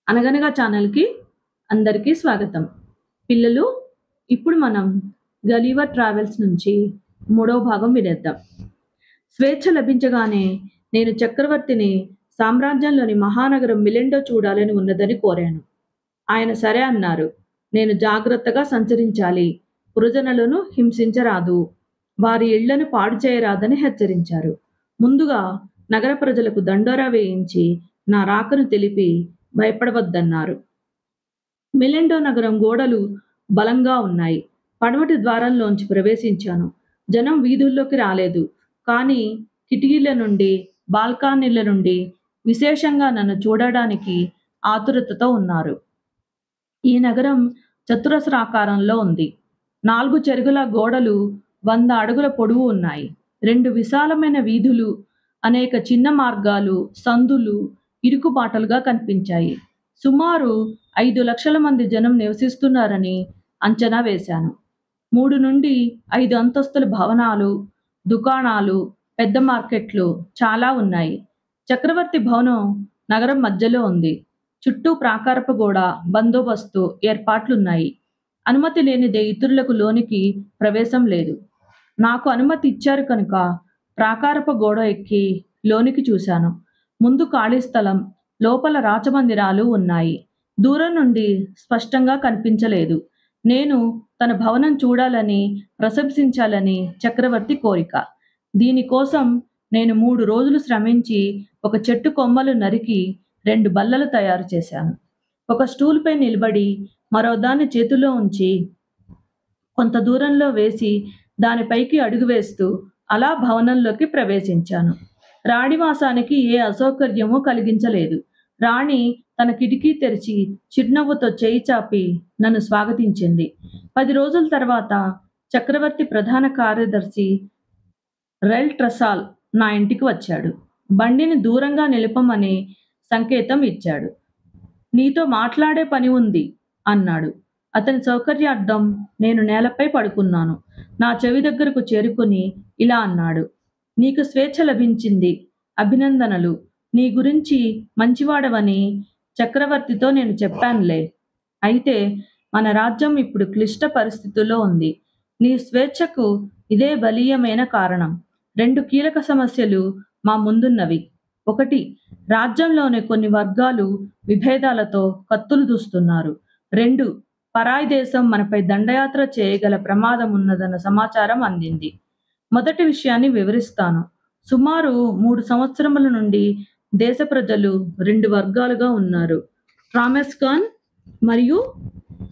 అనగనగా ఛానల్‌కి అందరికీ స్వాగతం. పిల్లలు, ఇప్పుడు మనం 'గలీవర్ ట్రావెల్స్' నుంచి మూడవ భాగం వినేద్దాం. స్వేచ్ఛ లభించగానే నేను చక్రవర్తిని సామ్రాజ్యంలోని మహానగరం మిలెండో చూడాలని ఉన్నదని కోరాను. ఆయన సరే అన్నారు. నేను జాగ్రత్తగా సంచరించాలి, పురజనులను హింసించరాదు, వారి ఇళ్లను పాడు చేయరాదని హెచ్చరించారు. ముందుగా నగర ప్రజలకు దండోరా వేయించి నా రాకను తెలిపి భయపడవద్దన్నారు. మిలెండో నగరం గోడలు బలంగా ఉన్నాయి. పడమటి ద్వారంలోంచి ప్రవేశించాను. జనం వీధుల్లోకి రాలేదు. కానీ కిటికీల నుండి, బాల్కానీల నుండి విశేషంగా నన్ను చూడడానికి ఆతురతతో ఉన్నారు. ఈ నగరం చతురస్రాకారంలో ఉంది. 4 చెరుగుల గోడలు 100 అడుగుల పొడవు ఉన్నాయి. 2 విశాలమైన వీధులు, అనేక చిన్న మార్గాలు, సందులు ఇరుకుబాటలుగా కనిపించాయి. సుమారు 5 లక్షల మంది జనం నివసిస్తున్నారని అంచనా వేశాను. 3 నుండి 5 అంతస్తుల భవనాలు, దుకాణాలు, పెద్ద మార్కెట్లు చాలా ఉన్నాయి. చక్రవర్తి భవనం నగరం మధ్యలో ఉంది. చుట్టూ ప్రాకారపు గోడ, బందోబస్తు ఏర్పాట్లున్నాయి. అనుమతి లేనిదే ఇతరులకు లోనికి ప్రవేశం లేదు. నాకు అనుమతి ఇచ్చారు కనుక ప్రాకారపు గోడ ఎక్కి లోనికి చూశాను. ముందు ఖాళీ స్థలం, లోపల రాచమందిరాలు ఉన్నాయి. దూరం నుండి స్పష్టంగా కనిపించలేదు. నేను తన భవనం చూడాలని, ప్రశంసించాలని చక్రవర్తి కోరిక. దీనికోసం నేను 3 రోజులు శ్రమించి ఒక చెట్టు కొమ్మలు నరికి 2 బల్లలు తయారు చేశాను. ఒక స్టూల్పై నిలబడి మరోదాన్ని చేతిలో ఉంచి కొంత దూరంలో వేసి దానిపైకి అడుగు వేస్తూ అలా భవనంలోకి ప్రవేశించాను. రాణివాసానికి ఏ అసౌకర్యమూ కలిగించలేదు. రాణి తన కిటికీ తెరిచి చిరునవ్వుతో చేయి చాపి నన్ను స్వాగతించింది. 10 రోజుల తర్వాత చక్రవర్తి ప్రధాన కార్యదర్శి రెల్ ట్రసాల్ నా ఇంటికి వచ్చాడు. బండిని దూరంగా నిలపమని సంకేతం ఇచ్చాడు. నీతో మాట్లాడే పని ఉంది అన్నాడు. అతని సౌకర్యార్థం నేను నేలపై పడుకున్నాను. నా చెవి దగ్గరకు చేరుకుని ఇలా అన్నాడు. నీకు స్వేచ్ఛ లభించింది. అభినందనలు. నీ గురించి మంచివాడవని చక్రవర్తితో నేను చెప్పానులే. అయితే మన రాజ్యం ఇప్పుడు క్లిష్ట పరిస్థితుల్లో ఉంది. నీ స్వేచ్ఛకు ఇదే బలీయమైన కారణం. 2 కీలక సమస్యలు మా ముందున్నవి. 1, రాజ్యంలోని కొన్ని వర్గాలు విభేదాలతో కత్తులు దూస్తున్నారు. 2, పరాయి దేశం మనపై దండయాత్ర చేయగల ప్రమాదం ఉన్నదన్న సమాచారం అందింది. మొదటి విషయాన్ని వివరిస్తాను. సుమారు 3 సంవత్సరముల నుండి దేశ ప్రజలు 2 వర్గాలుగా ఉన్నారు. ట్రామెస్కాన్ మరియు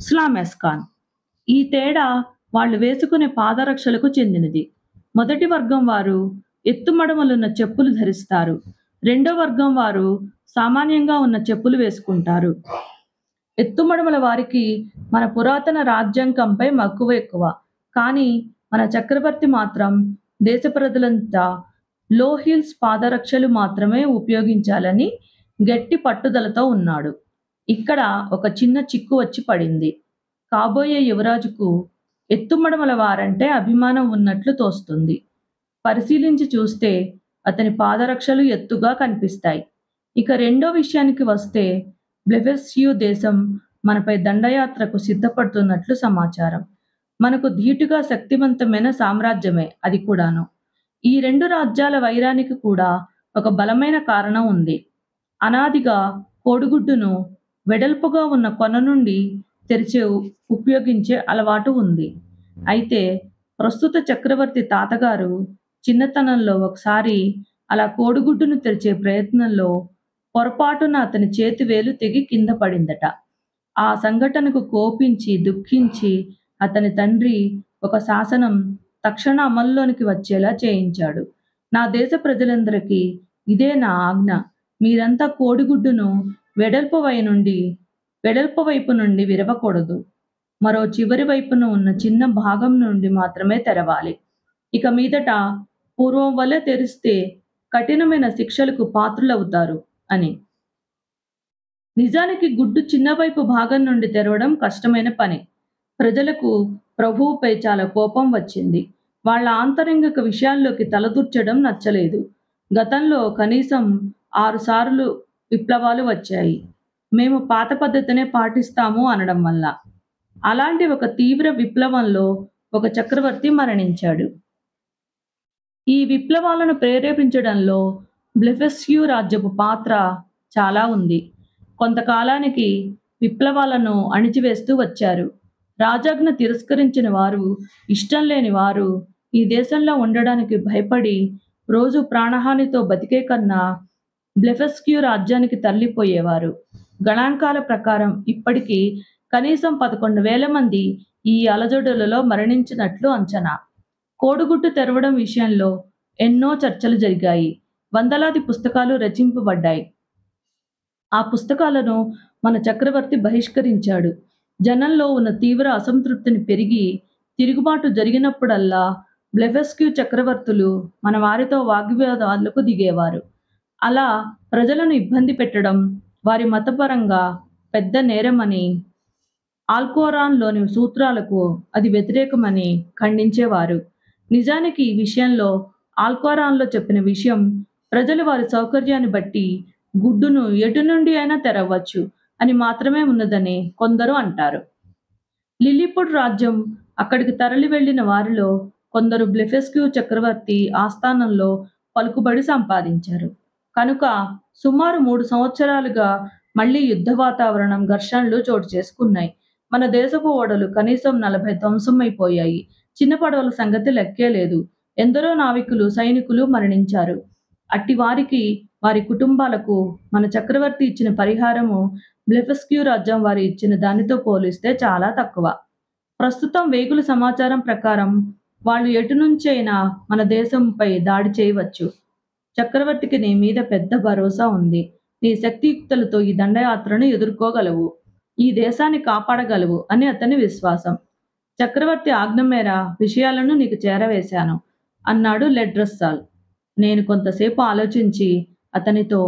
స్లామెస్కాన్. ఈ తేడా వాళ్ళు వేసుకునే పాదరక్షలకు చెందినది. మొదటి వర్గం వారు ఎత్తుమడమలున్న చెప్పులు ధరిస్తారు. రెండో వర్గం వారు సామాన్యంగా ఉన్న చెప్పులు వేసుకుంటారు. ఎత్తుమడమల వారికి మన పురాతన రాజ్యాంగంపై మక్కువ ఎక్కువ. కానీ మన చక్రవర్తి మాత్రం దేశ ప్రజలంతా లో హీల్స్ పాదరక్షలు మాత్రమే ఉపయోగించాలని గట్టి పట్టుదలతో ఉన్నాడు. ఇక్కడ ఒక చిన్న చిక్కు వచ్చి పడింది. కాబోయే యువరాజుకు ఎత్తుమడమల వారంటే అభిమానం ఉన్నట్లు తోస్తుంది. పరిశీలించి చూస్తే అతని పాదరక్షలు ఎత్తుగా కనిపిస్తాయి. ఇక రెండో విషయానికి వస్తే బ్లెఫెస్యూ దేశం మనపై దండయాత్రకు సిద్ధపడుతున్నట్లు సమాచారం. మనకు ధీటుగా శక్తివంతమైన సామ్రాజ్యమే అది కూడాను. ఈ 2 రాజ్యాల వైరానికి కూడా ఒక బలమైన కారణం ఉంది. అనాదిగా కోడిగుడ్డును వెడల్పుగా ఉన్న కొన నుండి తెరిచే ఉపయోగించే అలవాటు ఉంది. అయితే ప్రస్తుత చక్రవర్తి తాతగారు చిన్నతనంలో ఒకసారి అలా కోడిగుడ్డును తెరిచే ప్రయత్నంలో పొరపాటున అతని చేతి వేలు తెగి కింద పడిందట. ఆ సంఘటనకు కోపించి దుఃఖించి అతని తండ్రి ఒక శాసనం తక్షణ అమల్లోనికి వచ్చేలా చేయించాడు. నా దేశ ప్రజలందరికీ ఇదే నా ఆజ్ఞ. మీరంతా కోడిగుడ్డును వెడల్పు వైపు నుండి విరవకూడదు. మరో చివరి వైపున ఉన్న చిన్న భాగం నుండి మాత్రమే తెరవాలి. ఇక మీదట పూర్వం వలె తెరిస్తే కఠినమైన శిక్షలకు పాత్రులవుతారు అని. నిజానికి గుడ్డు చిన్నవైపు భాగం నుండి తెరవడం కష్టమైన పని. ప్రజలకు ప్రభువుపై చాలా కోపం వచ్చింది. వాళ్ళ ఆంతరంగిక విషయాల్లోకి తలదూర్చడం నచ్చలేదు. గతంలో కనీసం 6 సార్లు విప్లవాలు వచ్చాయి. మేము పాత పద్ధతినే పాటిస్తాము అనడం వల్ల. అలాంటి ఒక తీవ్ర విప్లవంలో ఒక చక్రవర్తి మరణించాడు. ఈ విప్లవాలను ప్రేరేపించడంలో బ్లెఫెస్క్యూ రాజ్యపు పాత్ర చాలా ఉంది. కొంతకాలానికి విప్లవాలను అణిచివేస్తూ వచ్చారు. రాజాజ్ఞ తిరస్కరించిన వారు, ఇష్టం లేని వారు ఈ దేశంలో ఉండడానికి భయపడి రోజు ప్రాణహానితో బతికే కన్నా బ్లెఫెస్క్యూ రాజ్యానికి తరలిపోయేవారు. గణాంకాల ప్రకారం ఇప్పటికీ కనీసం 11,000 మంది ఈ అలజడులలో మరణించినట్లు అంచనా. కోడిగుడ్డు తెరవడం విషయంలో ఎన్నో చర్చలు జరిగాయి. వందలాది పుస్తకాలు రచింపబడ్డాయి. ఆ పుస్తకాలను మన చక్రవర్తి బహిష్కరించాడు. జనంలో ఉన్న తీవ్ర అసంతృప్తిని పెరిగి తిరుగుబాటు జరిగినప్పుడల్లా బ్లెఫెస్క్యూ చక్రవర్తులు మన వారితో వాగ్వివాదాలకు దిగేవారు. అలా ప్రజలను ఇబ్బంది పెట్టడం వారి మతపరంగా పెద్ద నేరమని, ఆల్కోరాన్‌లోని సూత్రాలకు అది వ్యతిరేకమని ఖండించేవారు. నిజానికి ఈ విషయంలో ఆల్కోరాన్‌లో చెప్పిన విషయం ప్రజలు వారి సౌకర్యాన్ని బట్టి గుడ్డును ఎటు నుండి అయినా తెరవచ్చు అని మాత్రమే ఉన్నదని కొందరు అంటారు. లిల్లీపుట్ రాజ్యం అక్కడికి తరలి వెళ్లిన వారిలో కొందరు బ్లెఫెస్క్యూ చక్రవర్తి ఆస్థానంలో పలుకుబడి సంపాదించారు. కనుక సుమారు 3 సంవత్సరాలుగా మళ్ళీ యుద్ధ వాతావరణం, ఘర్షణలు చోటు చేసుకున్నాయి. మన దేశపు ఓడలు కనీసం 40 ధ్వంసమైపోయాయి. చిన్న పడవల సంగతి లెక్కే లేదు. ఎందరో నావికులు, సైనికులు మరణించారు. అట్టి వారికి, వారి కుటుంబాలకు మన చక్రవర్తి ఇచ్చిన పరిహారము బ్లెఫెస్క్యూ రాజ్యం వారు ఇచ్చిన దానితో పోలిస్తే చాలా తక్కువ. ప్రస్తుతం వేగుల సమాచారం ప్రకారం వాళ్ళు ఎటు నుంచైనా మన దేశంపై దాడి చేయవచ్చు. చక్రవర్తికి నీ మీద పెద్ద భరోసా ఉంది. నీ శక్తియుక్తులతో ఈ దండయాత్రను ఎదుర్కోగలవు. ఈ దేశాన్ని కాపాడగలవు అని అతని విశ్వాసం. చక్రవర్తి ఆజ్ఞ మేర విషయాలను నీకు చేరవేశాను అన్నాడు లెడ్రస్సాల్. నేను కొంతసేపు ఆలోచించి అతనితో,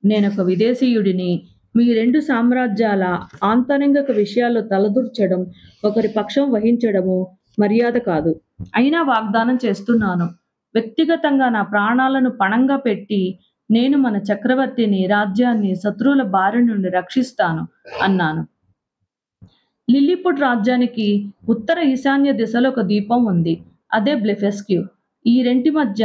నేనొక విదేశీయుడిని. మీ 2 సామ్రాజ్యాల ఆంతరంగిక విషయాల్లో తలదూర్చడం, ఒకరి పక్షం వహించడము మర్యాద కాదు. అయినా వాగ్దానం చేస్తున్నాను. వ్యక్తిగతంగా నా ప్రాణాలను పణంగా పెట్టి నేను మన చక్రవర్తిని, రాజ్యాన్ని శత్రువుల బారి నుండి రక్షిస్తాను అన్నాను. లిల్లీపుట్ రాజ్యానికి ఉత్తర ఈశాన్య దిశలో ఒక ద్వీపం ఉంది. అదే బ్లెఫెస్క్యూ. ఈ రెంటి మధ్య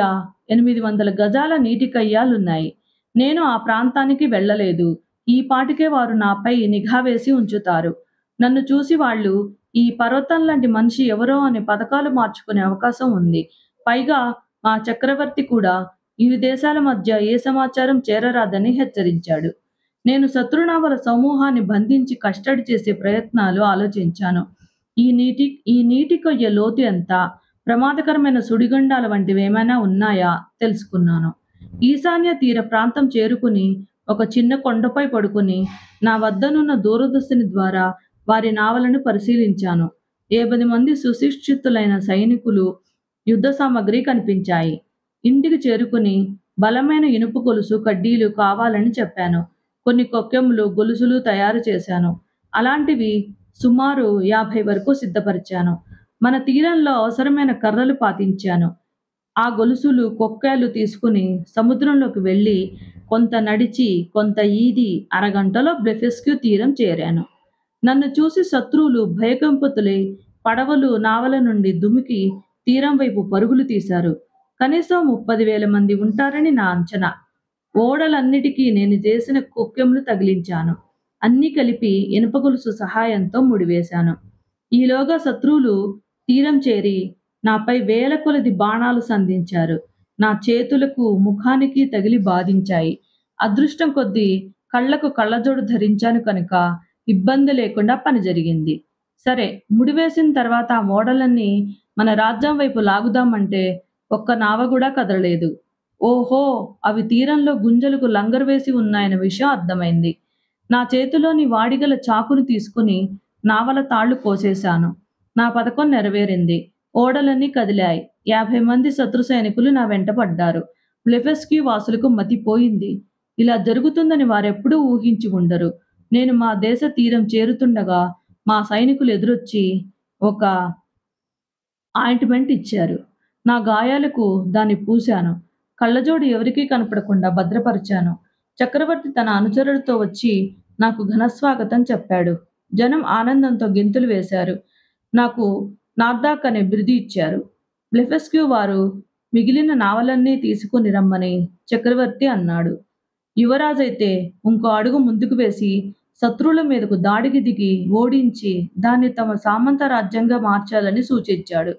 800 గజాల నీటి కయ్యాలున్నాయి. నేను ఆ ప్రాంతానికి వెళ్ళలేదు. ఈ పాటికే వారు నాపై నిఘా వేసి ఉంచుతారు. నన్ను చూసి వాళ్ళు ఈ పర్వతం లాంటి మనిషి ఎవరో అనే పథకాలు మార్చుకునే అవకాశం ఉంది. పైగా మా చక్రవర్తి కూడా ఇరు దేశాల మధ్య ఏ సమాచారం చేరరాదని హెచ్చరించాడు. నేను శత్రునావల సమూహాన్ని బంధించి కస్టడీ చేసే ప్రయత్నాలు ఆలోచించాను. ఈ నీటి కొయ్య లోతు ఎంత, ప్రమాదకరమైన సుడిగుండాల వంటివి ఏమైనా ఉన్నాయా తెలుసుకున్నాను. ఈశాన్య తీర ప్రాంతం చేరుకుని ఒక చిన్న కొండపై పడుకుని నా వద్దనున్న దూరదర్శిని ద్వారా వారి నావలను పరిశీలించాను. 50 మంది సుశిక్షితులైన సైనికులు, యుద్ధ సామగ్రి కనిపించాయి. ఇంటికి చేరుకుని బలమైన ఇనుప గొలుసు, కడ్డీలు కావాలని చెప్పాను. కొన్ని కొక్కెములు, గొలుసులు తయారు చేశాను. అలాంటివి సుమారు 50 వరకు సిద్ధపరిచాను. మన తీరంలో అవసరమైన కర్రలు పాతించాను. ఆ గొలుసులు, కొక్కేలు తీసుకుని సముద్రంలోకి వెళ్ళి కొంత నడిచి, కొంత ఈది అరగంటలో బ్లెఫెస్క్యూ తీరం చేరాను. నన్ను చూసి శత్రువులు భయకంపితులై పడవలు, నావల నుండి దుమికి తీరం వైపు పరుగులు తీశారు. కనీసం 30,000 మంది ఉంటారని నా అంచనా. ఓడలన్నిటికీ నేను చేసిన కొక్కెములు తగిలించాను. అన్నీ కలిపి ఇనుప గొలుసు సహాయంతో ముడివేశాను. ఈలోగా శత్రువులు తీరం చేరి నాపై వేల కొలది బాణాలు సంధించారు. నా చేతులకు, ముఖానికి తగిలి బాధించాయి. అదృష్టం కొద్దీ కళ్లకు కళ్ళజోడు ధరించాను కనుక ఇబ్బంది లేకుండా పని జరిగింది. సరే, ముడివేసిన తర్వాత ఆ ఓడలన్నీ మన రాజ్యం వైపు లాగుదామంటే ఒక్క నావ కూడా కదలలేదు. ఓహో, అవి తీరంలో గుంజలకు లంగరు వేసి ఉన్నాయన్న విషయం అర్థమైంది. నా చేతిలోని వాడిగల చాకును తీసుకుని నావల తాళ్లు కోసేశాను. నా పథకం నెరవేరింది. ఓడలన్నీ కదిలాయి. 50 మంది శత్రు సైనికులు నా వెంట పడ్డారు. బ్లెఫెస్క్యూ వాసులకు మతిపోయింది. ఇలా జరుగుతుందని వారెప్పుడూ ఊహించి ఉండరు. నేను మా దేశ తీరం చేరుతుండగా మా సైనికులు ఎదురొచ్చి ఒక ఆయింట్మెంట్ ఇచ్చారు. నా గాయాలకు దాన్ని పూశాను. కళ్ళజోడు ఎవరికీ కనపడకుండా భద్రపరిచాను. చక్రవర్తి తన అనుచరులతో వచ్చి నాకు ఘనస్వాగతం చెప్పాడు. జనం ఆనందంతో గెంతులు వేశారు. నాకు నార్దాక్ అనే బిరుదు ఇచ్చారు. బ్లెఫెస్క్యూ వారు మిగిలిన నావలన్నీ తీసుకుని రమ్మని చక్రవర్తి అన్నాడు. యువరాజైతే ఇంకో అడుగు ముందుకు వేసి శత్రువుల మీదకు దాడికి దిగి ఓడించి దాన్ని తమ సామంత రాజ్యంగా మార్చాలని సూచించాడు.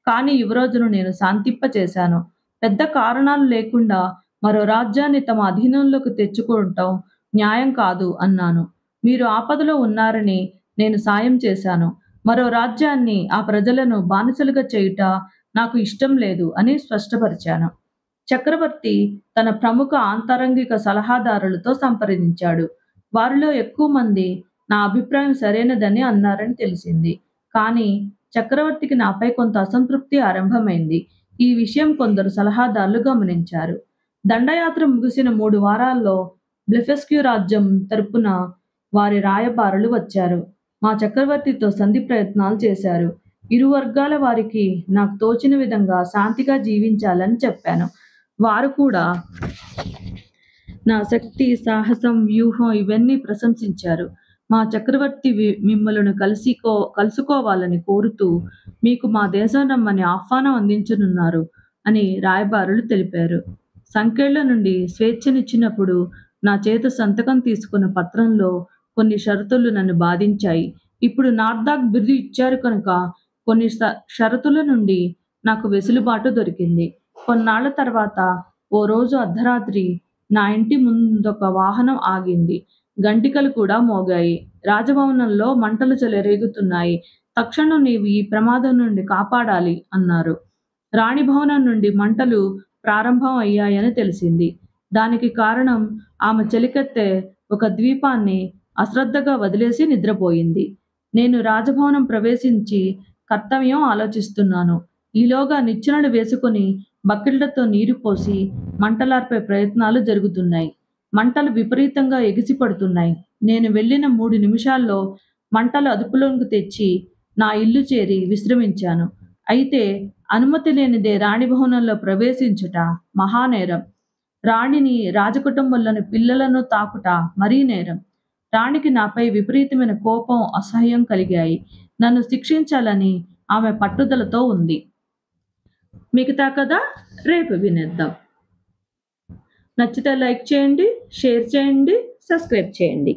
కానీ యువరాజును నేను శాంతింపచేశాను. పెద్ద కారణాలు లేకుండా మరో రాజ్యాన్ని తమ అధీనంలోకి తెచ్చుకోవటం న్యాయం కాదు అన్నాను. మీరు ఆపదలో ఉన్నారని నేను సాయం చేశాను. మరో రాజ్యాన్ని ఆ ప్రజలను బానిసలుగా చేయుట నాకు ఇష్టం లేదు అని స్పష్టపరిచాను. చక్రవర్తి తన ప్రముఖ ఆంతరంగిక సలహాదారులతో సంప్రదించాడు. వారిలో ఎక్కువ మంది నా అభిప్రాయం సరైనదని అన్నారని తెలిసింది. కానీ చక్రవర్తికి నాపై కొంత అసంతృప్తి ఆరంభమైంది. ఈ విషయం కొందరు సలహాదారులు గమనించారు. దండయాత్ర ముగిసిన 3 వారాల్లో బ్లెఫెస్క్యూ రాజ్యం తరపున వారి రాయబారులు వచ్చారు. మా చక్రవర్తితో సంధి ప్రయత్నాలు చేశారు. ఇరు వర్గాల వారికి నాకు తోచిన విధంగా శాంతిగా జీవించాలని చెప్పాను. వారు కూడా నా శక్తి, సాహసం, వ్యూహం ఇవన్నీ ప్రశంసించారు. మా చక్రవర్తి మిమ్మలను కలుసుకోవాలని కోరుతూ మీకు మా దేశం రమ్మని ఆహ్వానం అందించనున్నారు అని రాయబారులు తెలిపారు. సంకెళ్ల నుండి స్వేచ్ఛనిచ్చినప్పుడు నా చేత సంతకం తీసుకున్న పత్రంలో కొన్ని షరతులు నన్ను బాధించాయి. ఇప్పుడు నార్దాక్ బిరుదు ఇచ్చారు కనుక కొన్ని షరతుల నుండి నాకు వెసులుబాటు దొరికింది. కొన్నాళ్ల తర్వాత ఓ రోజు అర్ధరాత్రి నా ఇంటి ముందొక వాహనం ఆగింది. గంటికలు కూడా మోగాయి. రాజభవనంలో మంటలు చెలరేగుతున్నాయి. తక్షణం నీవు ఈ ప్రమాదం నుండి కాపాడాలి అన్నారు. రాణి భవనం నుండి మంటలు ప్రారంభం అయ్యాయని తెలిసింది. దానికి కారణం ఆమె చెలికత్తె ఒక ద్వీపాన్ని అశ్రద్ధగా వదిలేసి నిద్రపోయింది. నేను రాజభవనం ప్రవేశించి కర్తవ్యం ఆలోచిస్తున్నాను. ఈలోగా నిచ్చెనలు వేసుకుని బకెట్లతో నీరు పోసి మంటలార్పే ప్రయత్నాలు జరుగుతున్నాయి. మంటలు విపరీతంగా ఎగిసిపడుతున్నాయి. నేను వెళ్ళిన 3 నిమిషాల్లో మంటలు అదుపులోకి తెచ్చి నా ఇల్లు చేరి విశ్రమించాను. అయితే అనుమతి లేనిదే రాణి భవనంలో ప్రవేశించుట మహానేరం. రాణిని, రాజకుటుంబంలోని పిల్లలను తాకుట మరీ నేరం. రాణికి నాపై విపరీతమైన కోపం, అసహ్యం కలిగాయి. నన్ను శిక్షించాలని ఆమె పట్టుదలతో ఉంది. మిగతా కథ రేపు వినేద్దాం. నచ్చితే లైక్ చేయండి, షేర్ చేయండి, సబ్స్క్రైబ్ చేయండి.